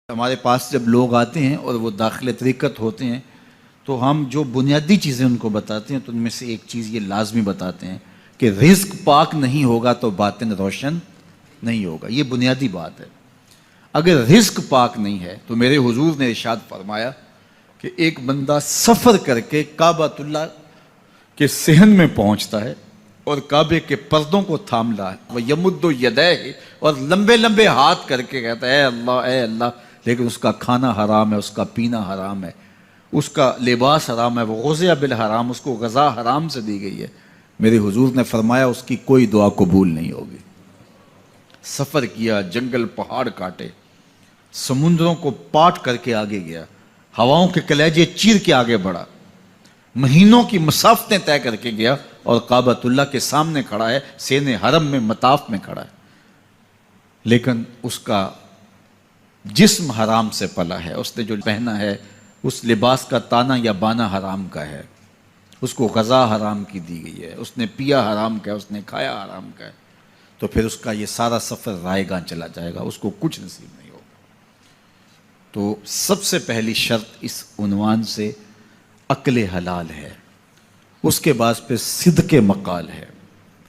ہمارے پاس جب لوگ آتے ہیں اور وہ داخل طریقت ہوتے ہیں تو ہم جو بنیادی چیزیں ان کو بتاتے ہیں تو ان میں سے ایک چیز یہ لازمی بتاتے ہیں کہ رزق پاک نہیں ہوگا تو باطن روشن نہیں ہوگا۔ یہ بنیادی بات ہے۔ اگر رزق پاک نہیں ہے تو میرے حضور نے ارشاد فرمایا کہ ایک بندہ سفر کر کے کعبۃ اللہ کے صحن میں پہنچتا ہے اور کعبے کے پردوں کو تھام رہا ہے، وہ یمد یدیہ، اور لمبے لمبے ہاتھ کر کے کہتا ہے اے اللہ، لیکن اس کا کھانا حرام ہے، اس کا پینا حرام ہے، اس کا لباس حرام ہے، وہ غزیہ بالحرام، اس کو غذا حرام سے دی گئی ہے۔ میرے حضور نے فرمایا اس کی کوئی دعا قبول نہیں ہوگی۔ سفر کیا، جنگل پہاڑ کاٹے، سمندروں کو پاٹ کر کے آگے گیا، ہواؤں کے کلیجے چیر کے آگے بڑھا، مہینوں کی مسافتیں طے کر کے گیا اور کعبۃ اللہ کے سامنے کھڑا ہے، سین حرم میں مطاف میں کھڑا ہے، لیکن اس کا جسم حرام سے پلا ہے، اس نے جو پہنا ہے اس لباس کا تانا یا بانا حرام کا ہے، اس کو غذا حرام کی دی گئی ہے، اس نے پیا حرام کا ہے، اس نے کھایا حرام کا ہے، تو پھر اس کا یہ سارا سفر رائے گاں چلا جائے گا، اس کو کچھ نصیب نہیں ہوگا۔ تو سب سے پہلی شرط اس عنوان سے عقل حلال ہے، اس کے بعد پھر صدق مقال ہے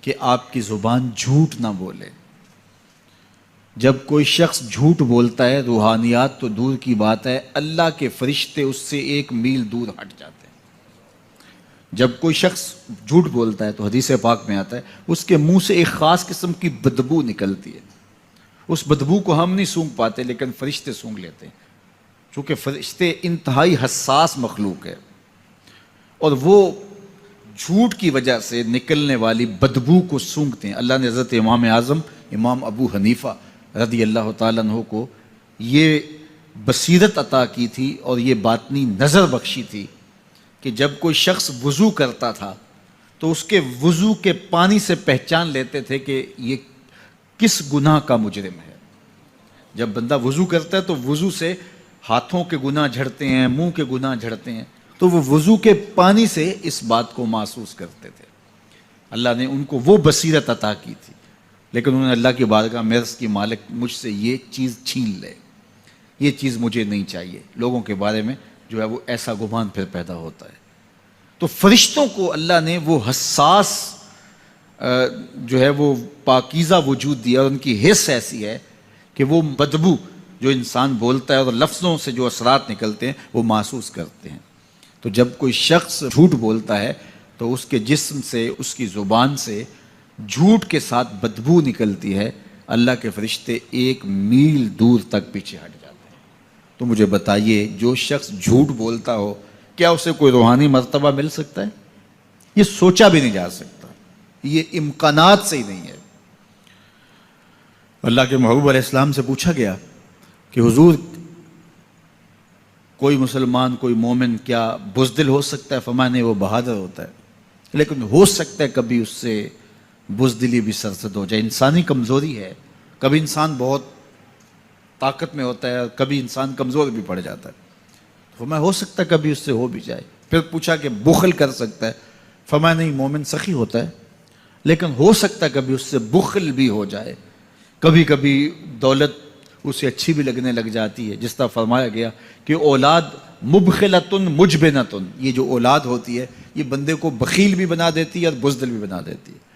کہ آپ کی زبان جھوٹ نہ بولے۔ جب کوئی شخص جھوٹ بولتا ہے، روحانیات تو دور کی بات ہے، اللہ کے فرشتے اس سے 1 میل دور ہٹ جاتے ہیں۔ جب کوئی شخص جھوٹ بولتا ہے تو حدیث پاک میں آتا ہے اس کے منہ سے ایک خاص قسم کی بدبو نکلتی ہے، اس بدبو کو ہم نہیں سونگھ پاتے لیکن فرشتے سونگھ لیتے ہیں، چونکہ فرشتے انتہائی حساس مخلوق ہے، اور وہ جھوٹ کی وجہ سے نکلنے والی بدبو کو سونگھتے ہیں۔ اللہ نے حضرت امام اعظم امام ابو حنیفہ رضی اللہ تعالیٰ عنہ کو یہ بصیرت عطا کی تھی اور یہ باطنی نظر بخشی تھی کہ جب کوئی شخص وضو کرتا تھا تو اس کے وضو کے پانی سے پہچان لیتے تھے کہ یہ کس گناہ کا مجرم ہے۔ جب بندہ وضو کرتا ہے تو وضو سے ہاتھوں کے گناہ جھڑتے ہیں، منہ کے گناہ جھڑتے ہیں، تو وہ وضو کے پانی سے اس بات کو محسوس کرتے تھے۔ اللہ نے ان کو وہ بصیرت عطا کی تھی، لیکن انہوں نے اللہ کی بارگاہ میں عرض کی مالک مجھ سے یہ چیز چھین لے، یہ چیز مجھے نہیں چاہیے۔ لوگوں کے بارے میں جو ہے وہ ایسا گمان پھر پیدا ہوتا ہے۔ تو فرشتوں کو اللہ نے وہ حساس جو ہے وہ پاکیزہ وجود دیا، اور ان کی حس ایسی ہے کہ وہ بدبو جو انسان بولتا ہے اور لفظوں سے جو اثرات نکلتے ہیں وہ محسوس کرتے ہیں۔ تو جب کوئی شخص جھوٹ بولتا ہے تو اس کے جسم سے، اس کی زبان سے جھوٹ کے ساتھ بدبو نکلتی ہے، اللہ کے فرشتے 1 میل دور تک پیچھے ہٹ جاتے ہیں۔ تو مجھے بتائیے جو شخص جھوٹ بولتا ہو کیا اسے کوئی روحانی مرتبہ مل سکتا ہے؟ یہ سوچا بھی نہیں جا سکتا، یہ امکانات سے ہی نہیں ہے۔ اللہ کے محبوب علیہ السلام سے پوچھا گیا کہ حضور کوئی مسلمان، کوئی مومن کیا بزدل ہو سکتا ہے؟ فرمایا نہیں، وہ بہادر ہوتا ہے، لیکن ہو سکتا ہے کبھی اس سے بزدلی بھی سرزد ہو جائے، انسانی کمزوری ہے، کبھی انسان بہت طاقت میں ہوتا ہے اور کبھی انسان کمزور بھی پڑ جاتا ہے، فرمایا ہو سکتا ہے کبھی اس سے ہو بھی جائے۔ پھر پوچھا کہ بخل کر سکتا ہے؟ فرمایا نہیں، مومن سخی ہوتا ہے لیکن ہو سکتا ہے کبھی اس سے بخل بھی ہو جائے، کبھی کبھی دولت اسے اچھی بھی لگنے لگ جاتی ہے، جس طرح فرمایا گیا کہ اولاد مبخلتن مجبنتن، یہ جو اولاد ہوتی ہے یہ بندے کو بخیل بھی بنا دیتی ہے اور بزدل بھی بنا دیتی ہے۔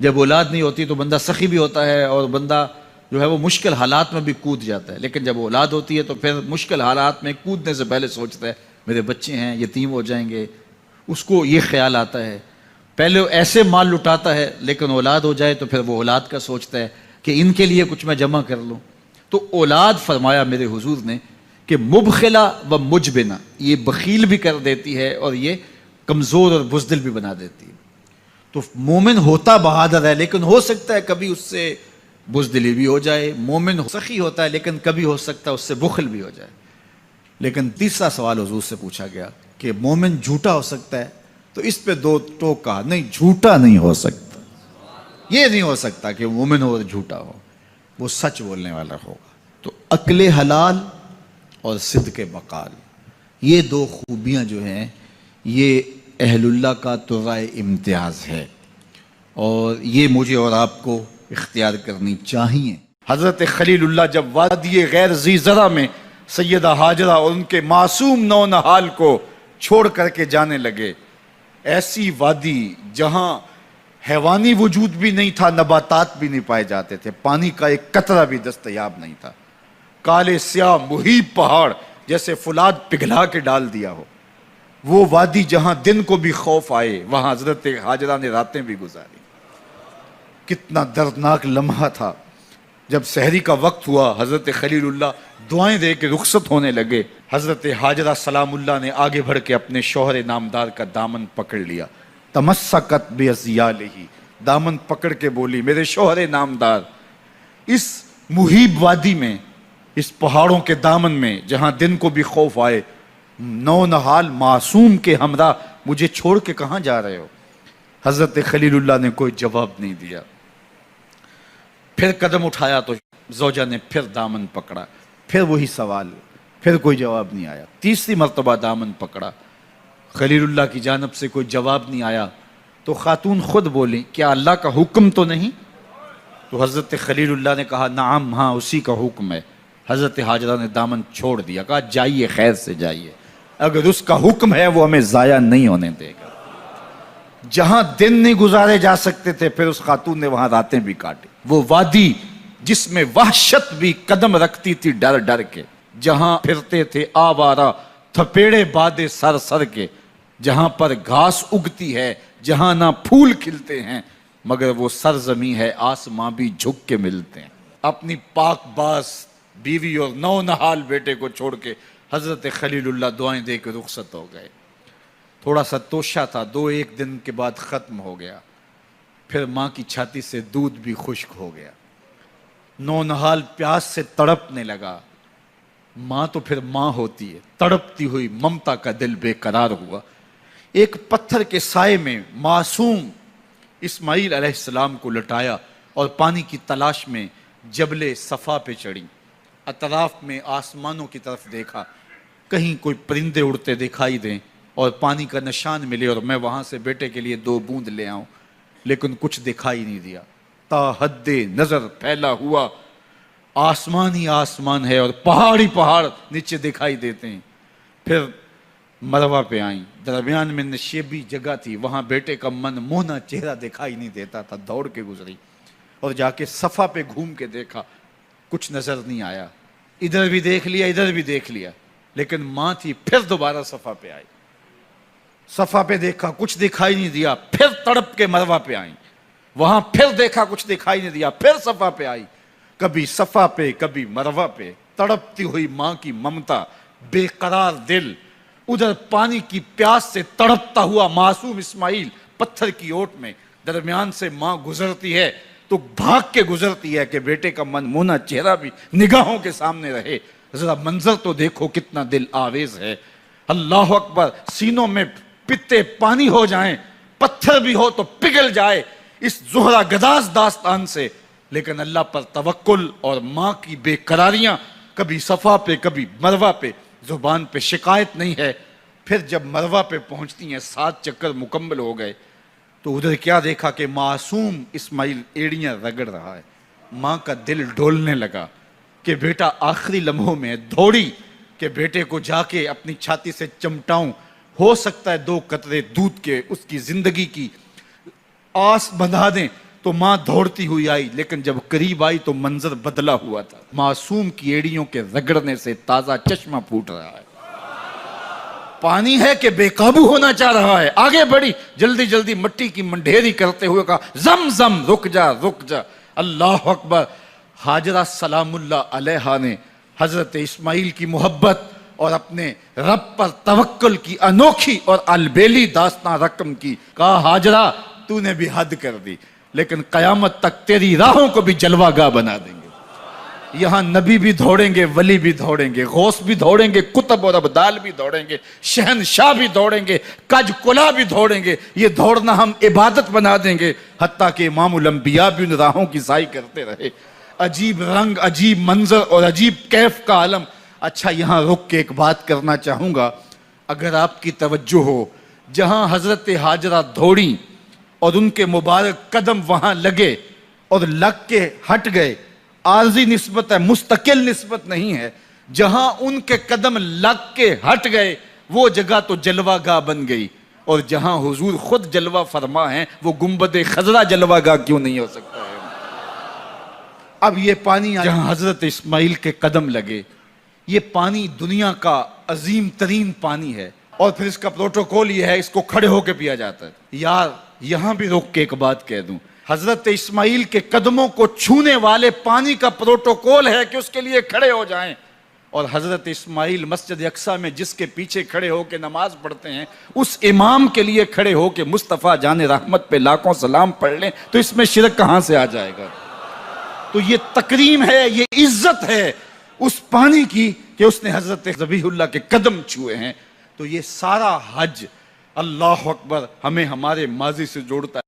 جب اولاد نہیں ہوتی تو بندہ سخی بھی ہوتا ہے اور بندہ جو ہے وہ مشکل حالات میں بھی کود جاتا ہے، لیکن جب اولاد ہوتی ہے تو پھر مشکل حالات میں کودنے سے پہلے سوچتا ہے میرے بچے ہیں یتیم ہو جائیں گے، اس کو یہ خیال آتا ہے، پہلے ایسے مال لٹاتا ہے لیکن اولاد ہو جائے تو پھر وہ اولاد کا سوچتا ہے کہ ان کے لیے کچھ میں جمع کر لوں۔ تو اولاد فرمایا میرے حضور نے کہ مبخلہ و مجبنہ، یہ بخیل بھی کر دیتی ہے اور یہ کمزور اور بزدل بھی بنا دیتی ہے۔ تو مومن ہوتا بہادر ہے لیکن ہو سکتا ہے کبھی اس سے بزدلی بھی ہو جائے، مومن سخی ہوتا ہے لیکن کبھی ہو سکتا ہے اس سے بخل بھی ہو جائے۔ لیکن تیسرا سوال حضور سے پوچھا گیا کہ مومن جھوٹا ہو سکتا ہے؟ تو اس پہ 2 ٹوک کہا، نہیں جھوٹا نہیں ہو سکتا، یہ نہیں ہو سکتا کہ مومن ہو اور جھوٹا ہو، وہ سچ بولنے والا ہوگا۔ تو عقل حلال اور صدق مقال، یہ 2 خوبیاں جو ہیں یہ اہل اللہ کا ترائے امتیاز ہے، اور یہ مجھے اور آپ کو اختیار کرنی چاہیے۔ حضرت خلیل اللہ جب وادی غیر ذی زرع میں سیدہ ہاجرہ اور ان کے معصوم نونہال کو چھوڑ کر کے جانے لگے. ایسی وادی جہاں حیوانی وجود بھی نہیں تھا، نباتات بھی نہیں پائے جاتے تھے، پانی کا ایک قطرہ بھی دستیاب نہیں تھا. کالے سیاہ محیط پہاڑ جیسے فولاد پگھلا کے ڈال دیا ہو. وہ وادی جہاں دن کو بھی خوف آئے، وہاں حضرت ہاجرہ نے راتیں بھی گزاری. کتنا دردناک لمحہ تھا. جب سحری کا وقت ہوا، حضرت خلیل اللہ دعائیں دے کے رخصت ہونے لگے. حضرت ہاجرہ سلام اللہ نے آگے بڑھ کے اپنے شوہر نامدار کا دامن پکڑ لیا. تمسکت بعضیالہ، دامن پکڑ کے بولی میرے شوہر نامدار، اس محیب وادی میں، اس پہاڑوں کے دامن میں جہاں دن کو بھی خوف آئے، نونہال معصوم کے ہمراہ مجھے چھوڑ کے کہاں جا رہے ہو؟ حضرت خلیل اللہ نے کوئی جواب نہیں دیا. پھر قدم اٹھایا تو زوجہ نے پھر دامن پکڑا، پھر وہی سوال، پھر کوئی جواب نہیں آیا. تیسری مرتبہ دامن پکڑا، خلیل اللہ کی جانب سے کوئی جواب نہیں آیا. تو خاتون خود بولی کیا اللہ کا حکم تو نہیں؟ تو حضرت خلیل اللہ نے کہا نعم، ہاں اسی کا حکم ہے. حضرت ہاجرہ نے دامن چھوڑ دیا، کہا جائیے، خیر سے جائیے، اگر اس کا حکم ہے وہ ہمیں ضائع نہیں ہونے دے گا. جہاں دن نہیں گزارے جا سکتے تھے پھر اس خاتون نے وہاں راتیں بھی کاٹی. وہ وادی جس میں وحشت بھی قدم رکھتی تھی ڈر ڈر کے، جہاں پھرتے تھے آوارہ تھپیڑے بادے سر سر کے، جہاں پر گھاس اگتی ہے، جہاں نہ پھول کھلتے ہیں، مگر وہ سرزمین ہے آسماں بھی جھک کے ملتے ہیں. اپنی پاک باز بیوی اور نونہال بیٹے کو چھوڑ کے حضرت خلیل اللہ دعائیں دے کے رخصت ہو گئے. تھوڑا سا توشہ تھا، 2-1 دن کے بعد ختم ہو گیا. پھر ماں کی چھاتی سے دودھ بھی خشک ہو گیا. نونہال پیاس سے تڑپنے لگا. ماں تو پھر ماں ہوتی ہے، تڑپتی ہوئی ممتا کا دل بے قرار ہوا. ایک پتھر کے سائے میں معصوم اسماعیل علیہ السلام کو لٹایا اور پانی کی تلاش میں جبل صفا پہ چڑھی. اطراف میں آسمانوں کی طرف دیکھا، کہیں کوئی پرندے اڑتے دکھائی دیں اور پانی کا نشان ملے اور میں وہاں سے بیٹے کے لیے 2 بوند لے آؤں، لیکن کچھ دکھائی نہیں دیا. تا حد نظر پھیلا ہوا آسمان ہی آسمان ہے اور پہاڑ ہی پہاڑ نیچے دکھائی دیتے ہیں. پھر مروہ پہ آئیں، درمیان میں نشیبی جگہ تھی، وہاں بیٹے کا من موہنا چہرہ دکھائی نہیں دیتا تھا. دوڑ کے گزری اور جا کے صفا پہ گھوم کے دیکھا، کچھ نظر نہیں آیا. ادھر بھی دیکھ لیا، ادھر بھی دیکھ لیا، لیکن ماں تھی. پھر دوبارہ صفا پہ آئی، صفا پہ دیکھا، کچھ دکھائی نہیں دیا. پھر تڑپ کے مروہ پہ آئیں، وہاں پھر دیکھا، کچھ دکھائی نہیں دیا. پھر صفا پہ آئی، کبھی صفا پہ کبھی مروہ پہ. تڑپتی ہوئی ماں کی ممتا، بے قرار دل. ادھر پانی کی پیاس سے تڑپتا ہوا معصوم اسماعیل پتھر کی اوٹ میں. درمیان سے ماں گزرتی ہے تو بھاگ کے گزرتی ہے کہ بیٹے کا من مونا چہرہ بھی نگاہوں کے سامنے رہے. ذرا منظر تو دیکھو کتنا دل آویز ہے. اللہ اکبر، سینوں میں پتے پانی ہو جائیں، پتھر بھی ہو تو پگھل جائے اس زہرہ گداز داستان سے. لیکن اللہ پر توکل اور ماں کی بے قراریاں، کبھی صفا پہ کبھی مروہ پہ، زبان پہ شکایت نہیں ہے. پھر جب مروہ پہ پہنچتی ہیں، 7 چکر مکمل ہو گئے، تو ادھر کیا دیکھا کہ معصوم اسماعیل ایڑیاں رگڑ رہا ہے. ماں کا دل ڈولنے لگا کہ بیٹا آخری لمحوں میں. دوڑی کہ بیٹے کو جا کے اپنی چھاتی سے چمٹاؤں، ہو سکتا ہے 2 قطرے دودھ کے اس کی زندگی کی آس بندھا دیں. تو ماں دوڑتی ہوئی آئی، لیکن جب قریب آئی تو منظر بدلا ہوا تھا. معصوم کی ایڑیوں کے رگڑنے سے تازہ چشمہ پھوٹ رہا ہے. پانی ہے کہ بے قابو ہونا چاہ رہا ہے. آگے بڑھی، جلدی جلدی مٹی کی منڈھیری کرتے ہوئے کہا زم زم، رک جا رک جا. اللہ اکبر. ہاجرہ سلام اللہ علیہا نے حضرت اسماعیل کی محبت اور اپنے رب پر توکل کی انوکھی اور البیلی داستان رقم کی. کہا ہاجرہ تو نے بھی حد کر دی، لیکن قیامت تک تیری راہوں کو بھی جلوہ گاہ بنا دیں گے. یہاں نبی بھی دوڑیں گے، ولی بھی دوڑیں گے، غوث بھی دوڑیں گے، کتب اور ابدال بھی دوڑیں گے، شہنشاہ بھی دوڑیں گے، کج کلا بھی دوڑیں گے. یہ دوڑنا ہم عبادت بنا دیں گے. حتیٰ کہ امام الانبیاء بھی ان راہوں کی سائی کرتے رہے. عجیب رنگ، عجیب منظر اور عجیب کیف کا عالم. اچھا، یہاں رک کے ایک بات کرنا چاہوں گا، اگر آپ کی توجہ ہو. جہاں حضرت ہاجرہ دوڑیں اور ان کے مبارک قدم وہاں لگے اور لگ کے ہٹ گئے، عارضی نسبت ہے، مستقل نسبت نہیں ہے. جہاں ان کے قدم لگ کے ہٹ گئے وہ جگہ تو جلوہ گاہ بن گئی، اور جہاں حضور خود جلوہ فرما ہیں وہ گنبد خضرا جلوہ گاہ کیوں نہیں ہو سکتا ہے؟ اب یہ پانی جہاں حضرت اسماعیل کے قدم لگے، یہ پانی دنیا کا عظیم ترین پانی ہے، اور پھر اس کا پروٹوکول یہ ہے، اس کو کھڑے ہو کے پیا جاتا ہے۔ یار یہاں بھی روک کے ایک بات کہہ دوں، حضرت اسماعیل کے قدموں کو چھونے والے پانی کا پروٹوکول ہے کہ اس کے لیے کھڑے ہو جائیں، اور حضرت اسماعیل مسجد اقصیٰ میں جس کے پیچھے کھڑے ہو کے نماز پڑھتے ہیں، اس امام کے لیے کھڑے ہو کے مصطفیٰ جان رحمت پہ لاکھوں سلام پڑھ لیں تو اس میں شرک کہاں سے آ جائے گا؟ تو یہ تکریم ہے، یہ عزت ہے اس پانی کی کہ اس نے حضرت ذبیح اللہ کے قدم چھوئے ہیں۔ تو یہ سارا حج، اللہ اکبر، ہمیں ہمارے ماضی سے جوڑتا ہے۔